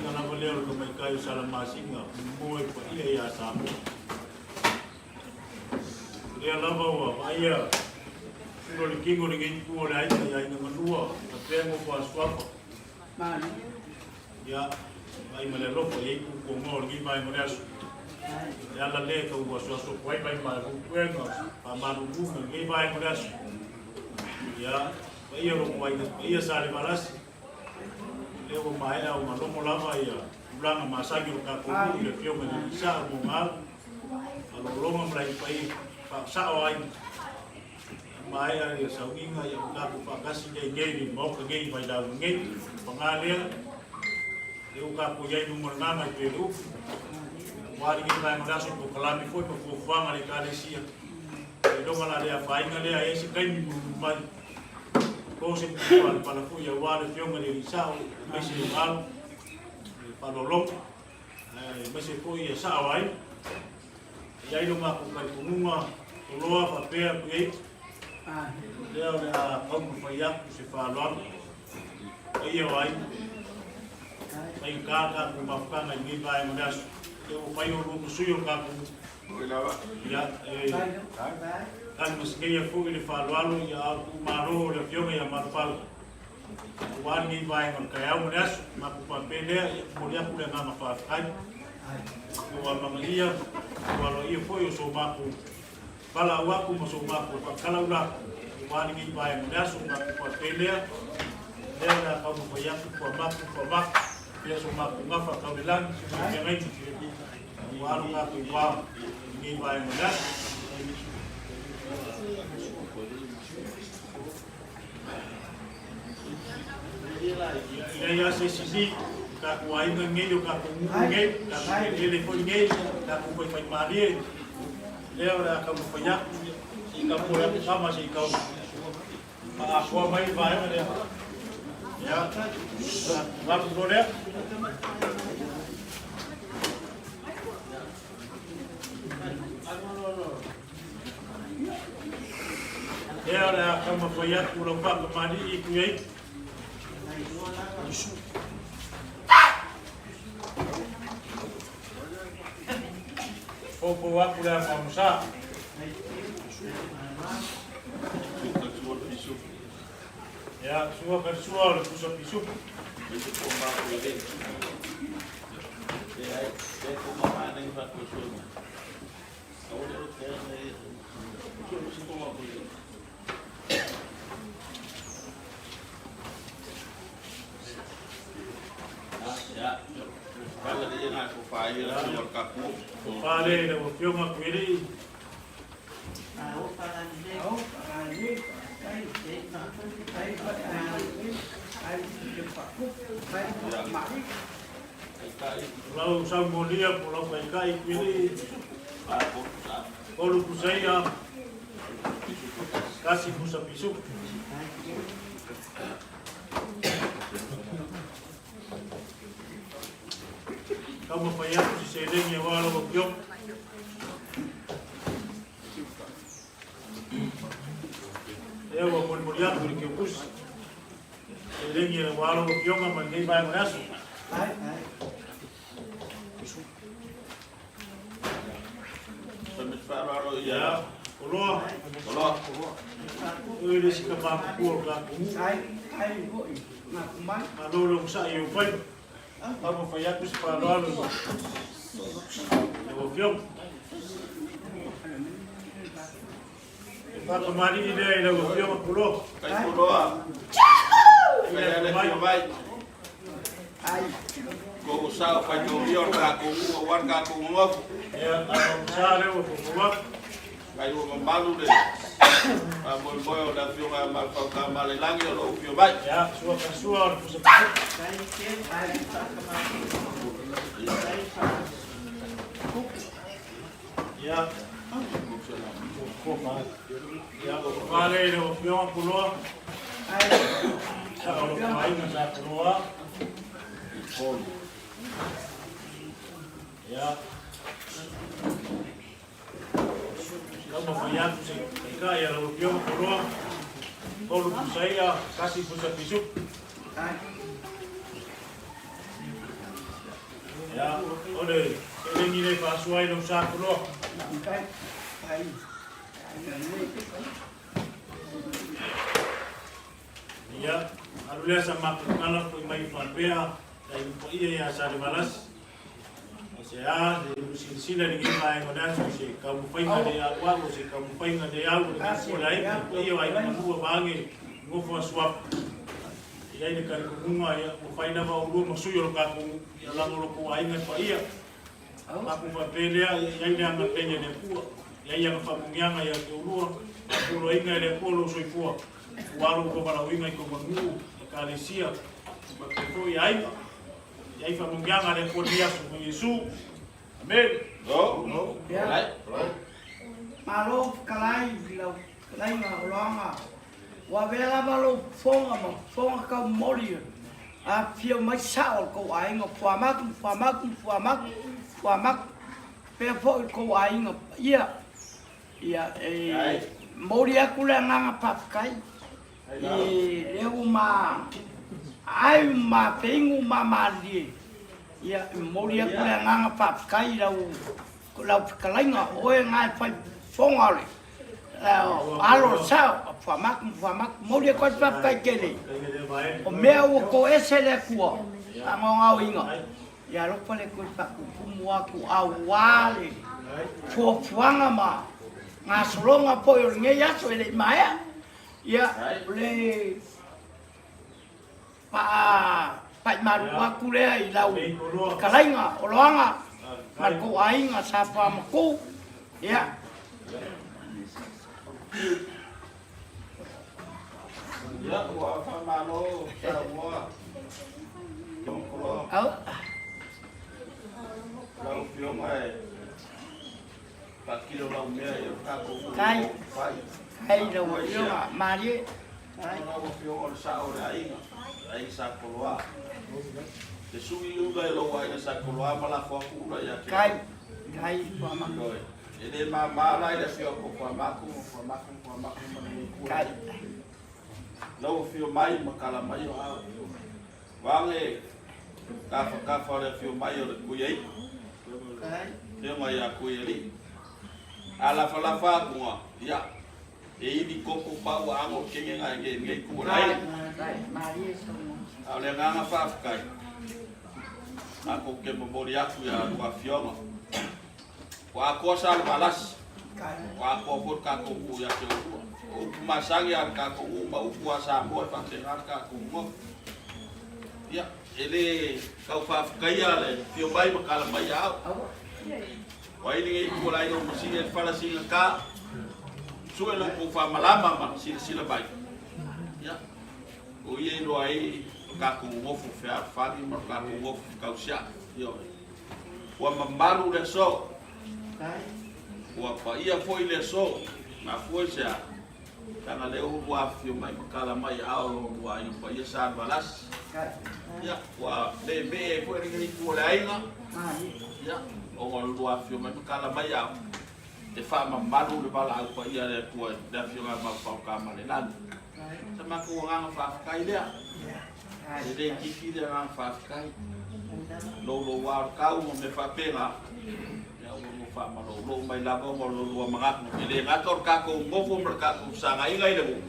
inga lava leo ka mai kai sala masinga moe pa ia samu. Ia lava wa maia. Suno le kingo le ngi ku le ai ia inga manua ka pengo pa swapa. Mani. Ya ai male lopo e ku ko mo ngi mai mo asu. Ya la le ka u so so kwai mai mai ku kuenga pa manu ku ngi mai mo asu. Ya ia ro mai ia sale malas. Leo mai au malomo lava ia ulanga masagi ka ko le fio me sa mo mal. Alo longa mai pai pa sa ai mai ai sa winga ia ka pa kasi dei ngei mo ka ngei mai da ngei pangalia eu ka ko ia no ngama i peru wali ki mai ngada so ko kalami foi ko fanga le ka le sia e do mala le fa inga le ai se kai mi mai ko se pa la fu ia wali fio me le sa mai se mal pa lo lo mai se ko ia sa ai ia no ma ko kai kunga loa pa pea ku ei leo le a pau fai aku se fa lo ia ai ai ka ku mafukanga ngi vai mo das eu pai o rumo suyo ka ku ya kan muskeia fu le fa lo ya ku maro le fio ya marfal wan ngi vai mo ka ya mo das ma ku pa pele mo ya ku le ngama fa kai ko wa mangia ko lo ia foi o so ma ku pala waku masuk maku kalau lah wani ngi bay mo das ma ku pa pele leo na ka mo ya ku pa maku dia so maku ngafa ka bilang ngai walu ka ku wa ngi bay mo das ya se sisi ka ku ai ngi yo ka ku ngi ka ele ko ngi ka ku pa mali leo na ka mfanya ikapoya kama si kau kwa mai vai mana ya lalu boleh leo na ka mfanya kulo pa mali ikuye Popo waku la famsa. Ya, semua bersua le puso pisu. Itu pomba kulit. Saya pomba mana yang pakai semua. Kau dah terus puso pomba kulit. Ya. Kalau dia nak kupaya lah, dia kapu. Kupaya le fio ma kuiri. Kalau sama dia pulau kai kuiri. Kalau kusaya kasih busa pisu. Kamu payah si seleng ya walau biok. Ya walaupun mulia beri kepus. Seleng ya walau biok aman gay bayar menas. Ya, kalau ini si kebab pul kaku. Malulung sa iyo pay. Kamu payah tu separuh lalu. Biok. Pak kemarin ini dia dah biok pulau. Kai pulau. Kaya lebih baik. Kau usah panjang biar kaku, warga kaku ngop. Ya, kalau usah lewat pulau. Kayu membalu deh. Ambil boy udah view nggak kau kembali lagi lo view baik. Ya, suar pusat. Ya. Ya, vale lo view pulau. Kalau main masa pulau. Ya. Kamu payah tu sih, kaya lalu dia pulau. Kalau saya kasih pusat pisuk. Ole, elengi le pasuai no sakulo. Ia, alulea sama kala ko mai fanpea, dai ko ia ya sa balas. Saya sila ni mai ngoda se ka mu fainga de agua o se ka mu fainga de algo de ko lai ko ia ai mu bangi ngofo swap. Ia ni ka ko ngua ia mo faina ba uru mo suyo ka ko ia la mo ko ai ngai pa ia. Aku fa pelea ia ni anga penya de ku. Ia ia fa mungianga ia ke uru. Aku ro inga de ko lo soi fu. Waru ko para winga ko ngu ka le sia. Ba ko ia ai fa mungianga de ko dia su Yesu. Amen. No. Right. Malo kalai bilau kalai ngolonga. Wa vela malo fonga ka mori. A fio mai sao ko ai ngo fuamak. Pe fo ko ai ngo ia. Ia mori aku le nganga pakai. Leu ma ai ma pengu mamali. Ia mori aku le nganga pakai lau kalainga oe ngai fai fongare. Alo sao fuamak mori ko pakai kele. O meu ko esele kuo. Angongau inga. Ya lo pale ko paku kumua ku awale. Fuanga ma. Ngasolonga po yo ngeya so ele maya. Ya le pa maru aku le ai lau kalainga oloanga marko ainga sapa maku ya Ya, wa fa malo, ta wa. Jongkolo. Lau pio mai. Pakilo lau mea yo kako. kai lau yo mari Lau pio on sa ora ai sa koloa. Te sui luga e lo ai sa koloa mala fo ku la ya. kai fuamak Ele mala ile fio ko fuamaku kai lau fio mai makala mai o au. Wange kafa le fio mai o kuyai. Fio mai a kuyeli. Ala falafa kuma ya. E ini koko pa wa ango kenge ngai kurai. mari Ale nganga fa kai. Ako ke memori aku ya wa fioma. Wa ko sal balas. Wa ko por ka ko ya ke o masangi ar ka ko ma u kuasa mo fa te ka ko mo. Ya, ele kau fa kaya le fio bai makala mai au. Wa ini ko lai no musine fala singa ka. Suelo ko fa malama ma sila bai. Ya. O ye no ai ka ko mo fu fa fa ni ma ka ko mo ka sia. Yo. Wa mamaru le so. Wa pa ia foi le so. Na foi sia. Kana le u wa fio mai makala mai au wa ia pa ia sa balas. Ya, wa bebe foi ringi ko lai na. Ya, o ngol wa fio mai makala mai au. Te fa mamaru le bala au pa ia le ko da fio ma pa ka ma le lan. Sama ko nga fa kai le. Ele kiki de nga fa kai. Lo wa ka u me fa pena. Ya o fa ma lo mai la bo lo mga ele ngator ka ko ngofo merka ko sanga ingai le.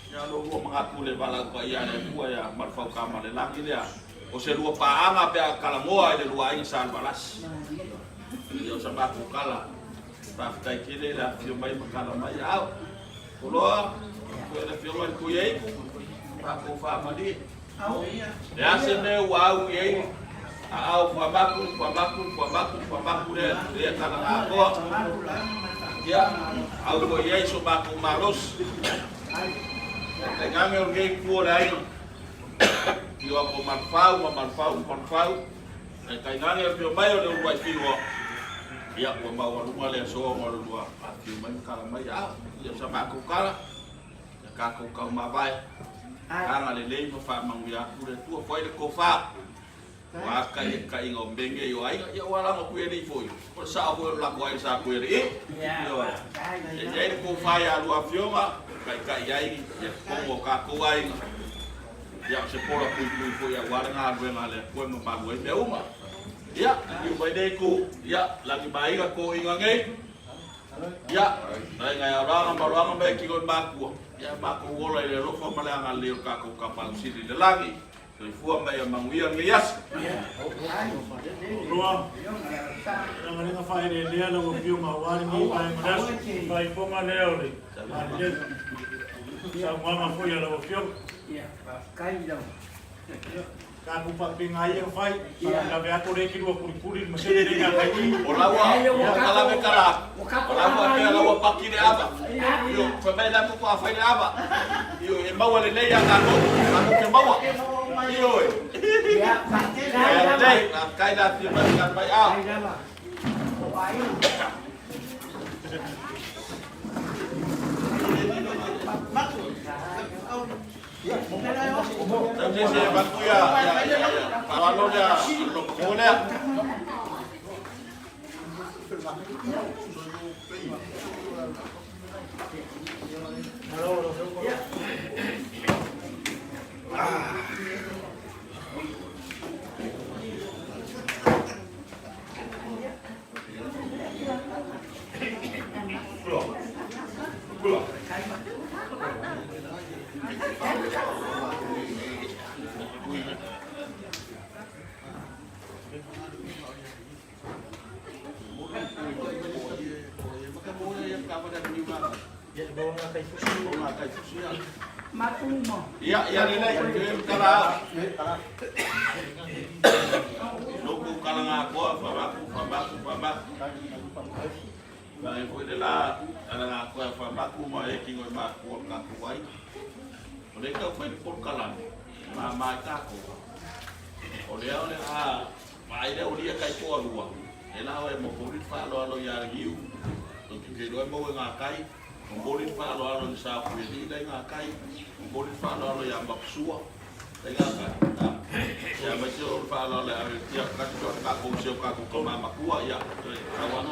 Ya lo mga ku le bala pa ia le ku ya ma fa ka ma le lan ile. O se lu pa anga pe kala moa ile lu ai san balas. Yo sama ku kala. Pa kai kile la fio mai makala mai au. Koloa ko ele fio mai ku yei. Pa ko fa ma di. Ya se me wa yei. Au fuamaku le kala ako. Ya, au ko yei so ba ko malos. Ngame o gei ku ora ino. Yo ko manfau. Kai ngame o mai o le uai fiwa. Ya ko ma wa lunga le so ma lua. Ki mai kala mai a. Ya sa ba ko kala. Ya ka ko ka ma vai. Anga le mo fa mangia ku le tu foi le ko fa. Wa kai ngombenge yo ai ya wala mo kueli foi. Ko sa ho la ko ai sa kueli. Yo. Ya ko fa ya lu afioma kai ai ya ko ka ko ai. Ya se pora ku ya wala nga le ko mo ba we be uma. Ya, yung may day ko, ya, lagi baik ako ingangay. Ya, ay ngay orang ang may kingon maku. Ya, maku wala ile rofo malang alio kako kapal sili de lagi. So fu may manguyan ngiyas. Roa. Ang mga fire area na wapyo mawari ni pai modas pai poma leo ri. Sa mga po ya wapyo. Ya, kai daw. Kaku papingai ang fight. Kami ako rin kinuha puri-puri masih din nga kay. Olawa, kalame kala. Olawa kaya lawa pakine aba. Yo, pabela ko pa file aba. Yo, embawa le ya ako. Ako ke bawa. Yo. Ya, Ya, dai, kai da ti ba kan bai a. kai daw. Ko ayun. Jadi saya bantu ya. Kalau dia boleh. Matumo. Ya, ya nilai kalau logo kalau ngaku apa Baik, boleh lah. Kalau ngaku apa mau kingo maku ngaku baik. Mereka pun porkalan, mama aku. Oleh mai dia ulia kai po luang. Ela we mo porit fa lo ya riu. Ke do mo ngakai. Porit fa lo sa ku di dai ngakai. Porit fa lo ya maksua. Dai ngakai. Ya baca fa lo ya tiap ka ko ka ko mama ku ya. Kawan